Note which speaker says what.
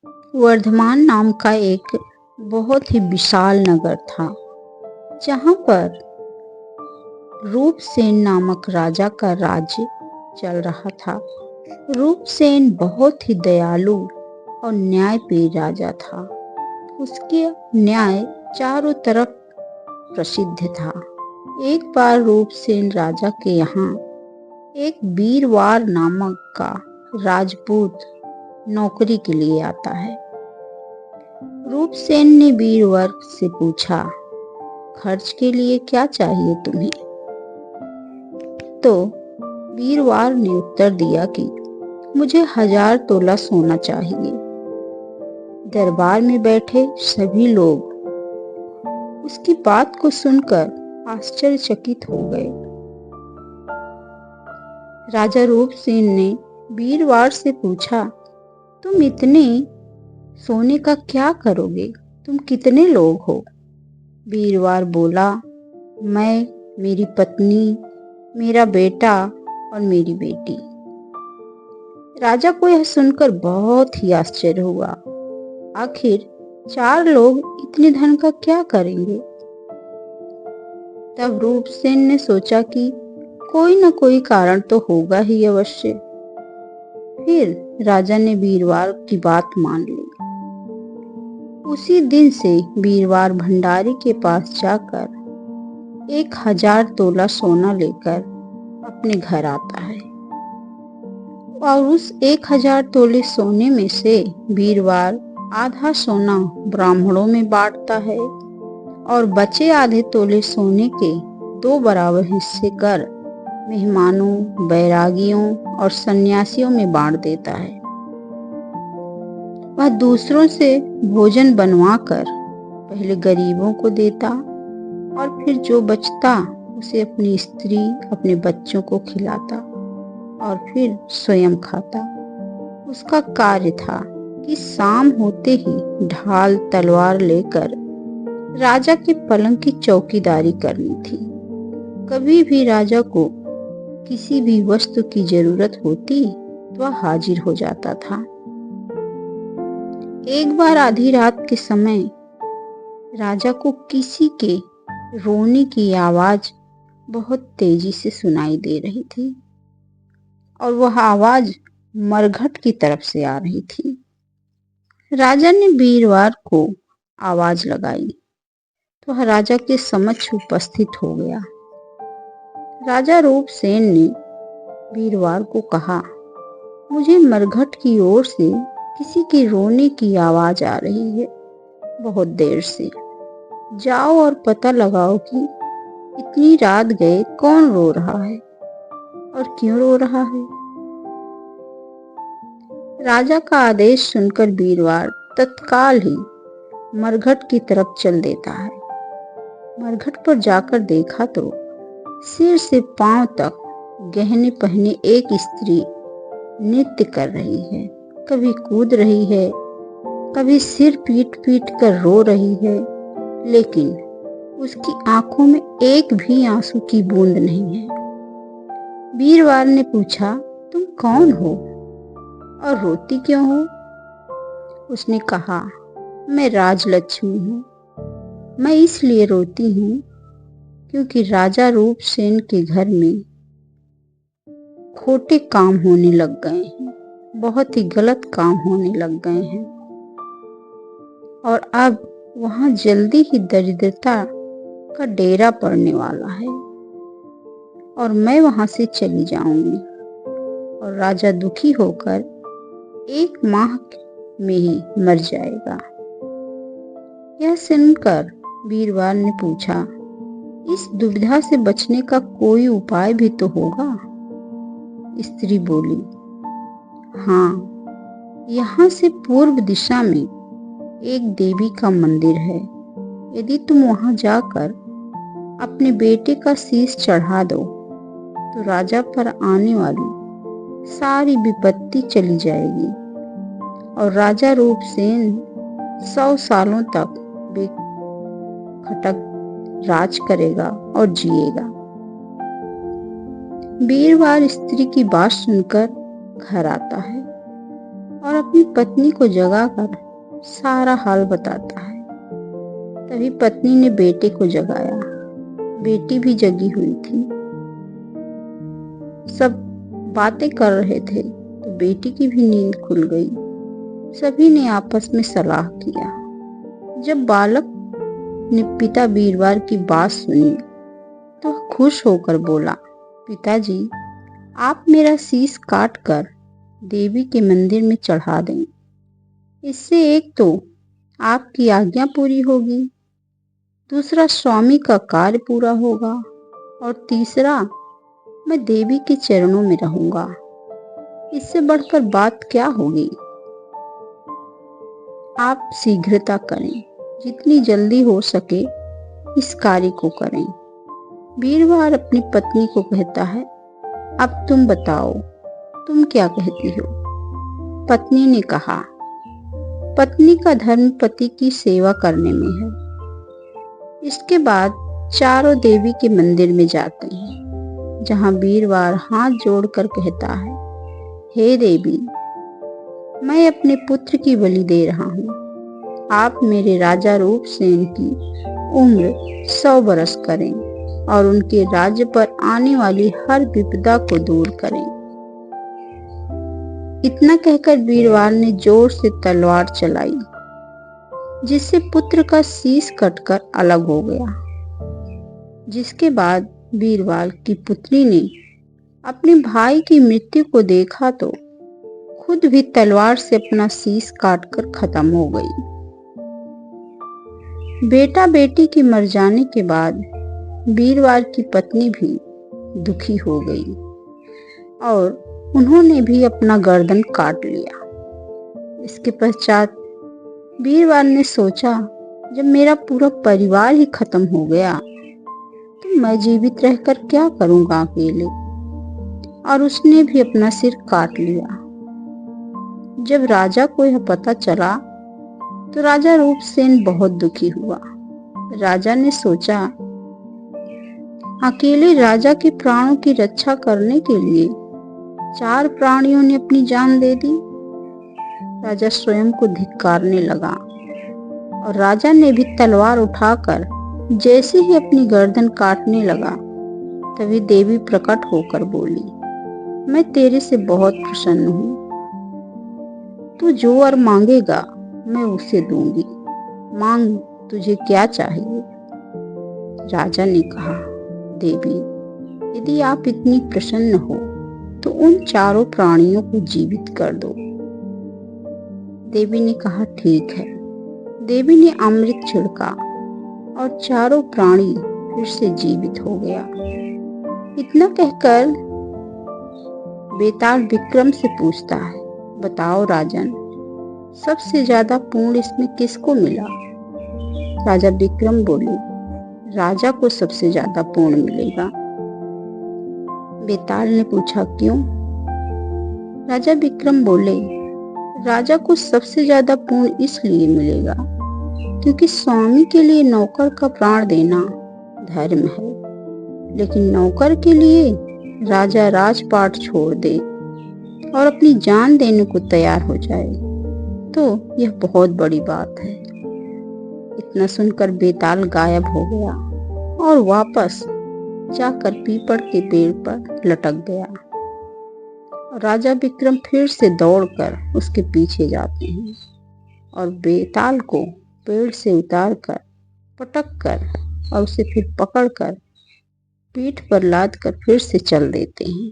Speaker 1: वर्धमान नाम का एक बहुत ही विशाल नगर था, जहाँ पर रूपसेन नामक राजा का राज्य चल रहा था। रूपसेन बहुत ही दयालु और न्यायप्रिय राजा था। उसके न्याय चारों तरफ प्रसिद्ध था। एक बार रूपसेन राजा के यहाँ एक वीरवार नामक का राजपूत नौकरी के लिए आता है। रूपसेन ने वीरवर से पूछा, खर्च के लिए क्या चाहिए तुम्हें? तो वीरवार ने उत्तर दिया कि मुझे 1000 तोला सोना चाहिए। दरबार में बैठे सभी लोग उसकी बात को सुनकर आश्चर्यचकित हो गए। राजा रूपसेन ने वीरवार से पूछा, तुम इतने सोने का क्या करोगे? तुम कितने लोग हो? वीरवार बोला, मैं, मेरी पत्नी, मेरा बेटा और मेरी बेटी। राजा को यह सुनकर बहुत ही आश्चर्य हुआ। आखिर 4 लोग इतने धन का क्या करेंगे? तब रूपसेन ने सोचा कि कोई न कोई कारण तो होगा ही अवश्य। फिर राजा ने वीरवार की बात मान ली। उसी दिन से वीरवार भंडारी के पास जाकर 1000 तोला सोना लेकर अपने घर आता है और उस 1000 तोले सोने में से वीरवार आधा सोना ब्राह्मणों में बांटता है और बचे आधे तोले सोने के 2 बराबर हिस्से कर मेहमानों, बैरागियों और सन्यासियों में बांट देता है। वह दूसरों से भोजन बनवाकर पहले गरीबों को देता और फिर जो बचता उसे अपनी स्त्री, अपने बच्चों को खिलाता और फिर स्वयं खाता। उसका कार्य था कि शाम होते ही ढाल तलवार लेकर राजा के पलंग की चौकीदारी करनी थी। कभी भी राजा को किसी भी वस्तु की जरूरत होती तो वह हाजिर हो जाता था। एक बार आधी रात के समय राजा को किसी के रोने की आवाज बहुत तेजी से सुनाई दे रही थी और वह आवाज मरघट की तरफ से आ रही थी। राजा ने वीरवार को आवाज लगाई तो वह राजा के समक्ष उपस्थित हो गया। राजा रूपसेन ने वीरवार को कहा, मुझे मरघट की ओर से किसी के रोने की आवाज आ रही है बहुत देर से। जाओ और पता लगाओ कि इतनी रात गए कौन रो रहा है और क्यों रो रहा है। राजा का आदेश सुनकर वीरवार तत्काल ही मरघट की तरफ चल देता है। मरघट पर जाकर देखा तो सिर से पांव तक गहने पहने एक स्त्री नृत्य कर रही है। कभी कूद रही है, कभी सिर पीट पीट कर रो रही है, लेकिन उसकी आंखों में एक भी आंसू की बूंद नहीं है। वीरवार ने पूछा, तुम कौन हो और रोती क्यों हो? उसने कहा, मैं राजलक्ष्मी हूँ। मैं इसलिए रोती हूँ क्योंकि राजा रूपसेन के घर में खोटे काम होने लग गए हैं, बहुत ही गलत काम होने लग गए हैं और अब वहां जल्दी ही दरिद्रता का डेरा पड़ने वाला है और मैं वहां से चली जाऊंगी। और राजा दुखी होकर 1 माह में ही मर जाएगा। यह सुनकर वीरवार ने पूछा, इस दुविधा से बचने का कोई उपाय भी तो होगा? स्त्री बोली, हाँ, यहाँ से पूर्व दिशा में एक देवी का मंदिर है। यदि तुम वहां जाकर अपने बेटे का शीश चढ़ा दो तो राजा पर आने वाली सारी विपत्ति चली जाएगी और राजा रूपसेन 100 सालों तक बेखटक राज करेगा और जिएगा। वीरवार स्त्री की बात सुनकर घर आता है और अपनी पत्नी को जगाकर सारा हाल बताता है। तभी पत्नी ने बेटे को जगाया। बेटी भी जगी हुई थी। सब बातें कर रहे थे तो बेटी की भी नींद खुल गई। सभी ने आपस में सलाह किया। जब बालक ने पिता बीरवार की बात सुनी तो खुश होकर बोला, पिताजी, आप मेरा शीश काट कर देवी के मंदिर में चढ़ा दें। इससे एक तो आपकी आज्ञा पूरी होगी, दूसरा स्वामी का कार्य पूरा होगा और तीसरा मैं देवी के चरणों में रहूंगा। इससे बढ़कर बात क्या होगी। आप शीघ्रता करें, जितनी जल्दी हो सके इस कार्य को करें। बीरवार अपनी पत्नी को कहता है, अब तुम बताओ, तुम क्या कहती हो। पत्नी ने कहा, पत्नी का धर्म पति की सेवा करने में है। इसके बाद चारों देवी के मंदिर में जाते हैं, जहां बीरवार हाथ जोड़कर कहता है, हे देवी, मैं अपने पुत्र की बलि दे रहा हूँ। आप मेरे राजा रूपसेन की उम्र 100 बरस करें और उनके राज्य पर आने वाली हर विपदा को दूर करें। इतना कहकर बीरवार ने जोर से तलवार चलाई, जिससे पुत्र का शीश कटकर अलग हो गया। जिसके बाद बीरवाल की पुत्री ने अपने भाई की मृत्यु को देखा तो खुद भी तलवार से अपना शीश काटकर खत्म हो गई। बेटा बेटी के मर जाने के बाद बीरवाल की पत्नी भी दुखी हो गई और उन्होंने भी अपना गर्दन काट लिया। इसके पश्चात बीरवाल ने सोचा, जब मेरा पूरा परिवार ही खत्म हो गया तो मैं जीवित रहकर क्या करूंगा अकेले, और उसने भी अपना सिर काट लिया। जब राजा को यह पता चला तो राजा रूपसेन बहुत दुखी हुआ। राजा ने सोचा, अकेले राजा के प्राणों की रक्षा करने के लिए 4 प्राणियों ने अपनी जान दे दी। राजा स्वयं को धिक्कारने लगा और राजा ने भी तलवार उठाकर जैसे ही अपनी गर्दन काटने लगा, तभी देवी प्रकट होकर बोली, मैं तेरे से बहुत प्रसन्न हूँ। तू जो वर मांगेगा मैं उसे दूंगी। मांग, तुझे क्या चाहिए। राजा ने कहा, देवी, यदि आप इतनी प्रसन्न हो तो उन 4 प्राणियों को जीवित कर दो। देवी ने कहा, ठीक है। देवी ने अमृत छिड़का और 4 प्राणी फिर से जीवित हो गया। इतना कहकर बेताल विक्रम से पूछता है, बताओ राजन, सबसे ज्यादा पुण्य इसमें किसको मिला। राजा विक्रम बोले, राजा को सबसे ज्यादा पुण्य मिलेगा। बेताल ने पूछा, क्यों। राजा विक्रम बोले, राजा को सबसे ज्यादा पुण्य इसलिए मिलेगा क्योंकि स्वामी के लिए नौकर का प्राण देना धर्म है, लेकिन नौकर के लिए राजा राजपाट छोड़ दे और अपनी जान देने को तैयार हो जाए तो यह बहुत बड़ी बात है। इतना सुनकर बेताल गायब हो गया और वापस जाकर पीपल के पेड़ पर लटक गया। राजा विक्रम फिर से दौड़कर उसके पीछे जाते हैं और बेताल को पेड़ से उतारकर पटक कर और उसे फिर पकड़कर पीठ पर लाद कर फिर से चल देते हैं।